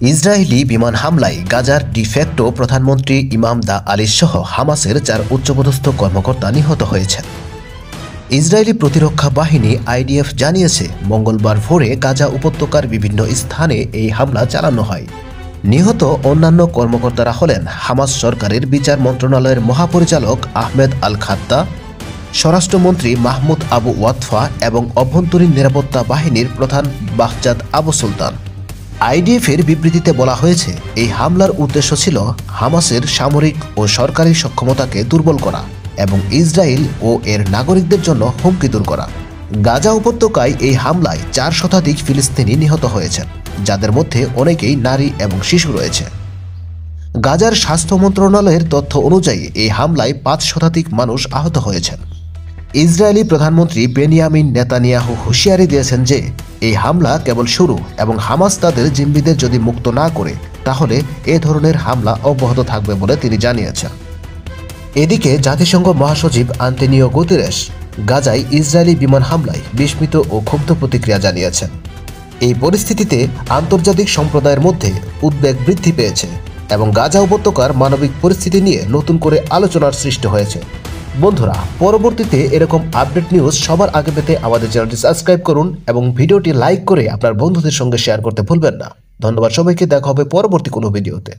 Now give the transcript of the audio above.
Israeli বিমান হামলায় গাজার ডিফ্যাক্টো প্রধানমন্ত্রী ইমাম দা আলী সহ হামাসের 4 উচ্চপদস্থ কর্মকর্তা নিহত হয়েছেন। ইসরায়েলি প্রতিরক্ষা বাহিনী আইডিএফ জানিয়েছে, মঙ্গলবার ভোরে গাজা উপত্যকার বিভিন্ন স্থানে এই হামলা চালানো হয়। নিহত অন্যান্য কর্মকর্তারা হলেন হামাস সরকারের বিচার মন্ত্রণালয়ের মহাপরিচালক আহমেদ আল খাত্তা, স্বরাষ্ট্রমন্ত্রী মাহমুদ আবু ওয়াতফা এবং অভ্যন্তরীণ নিরাপত্তা বাহিনীর প্রধান বাহজাদ আবু সুলতান। আইডিএফের বিবৃতিতে বলা হয়েছে, এই হামলার উদ্দেশ্য ছিল হামাসের সামরিক ও সরকারি সক্ষমতাকে দুর্বল করা এবং ইসরায়েল ও এর নাগরিকদের জন্য হুমকি দূর করা। গাজা উপত্যকায় এই হামলায় 4 শতাধিক ফিলিস্তিনি নিহত হয়েছেন, যাদের মধ্যে অনেকেই নারী এবং শিশু রয়েছে। গাজার স্বাস্থ্য মন্ত্রণালয়ের তথ্য অনুযায়ী এই হামলায় 5 শতাধিক মানুষ আহত হয়েছেন। ইসরায়েলি প্রধানমন্ত্রী বেনিয়ামিন নেতানিয়াহু হুঁশিয়ারি দিয়েছেন যে এই হামলা কেবল শুরু এবং হামাস তাদের জিম্মিদের যদি মুক্ত না করে তাহলে এ ধরনের হামলা অব্যাহত থাকবে বলে তিনি জানিয়েছেন। এদিকে জাতিসংঘ মহাসচিব আন্তোনিও গুতেরেস গাজায় ইসরায়েলি বিমান হামলায় বিস্মিত ও ক্ষুব্ধ প্রতিক্রিয়া জানিয়েছেন। এই পরিস্থিতিতে আন্তর্জাতিক সম্প্রদায়ের মধ্যে উদ্বেগ বৃদ্ধি পেয়েছে এবং গাজা উপত্যকার মানবিক পরিস্থিতি নিয়ে নতুন করে আলোচনার সৃষ্টি হয়েছে। বন্ধুরা, পরবর্তীতে এরকম আপডেট নিউজ সবার আগে পেতে আমাদের চ্যানেলটি সাবস্ক্রাইব করুন এবং ভিডিওটি লাইক করে আপনার বন্ধুদের সঙ্গে শেয়ার করতে ভুলবেন না। ধন্যবাদ সবাইকে, দেখা হবে পরবর্তী কোনো ভিডিওতে।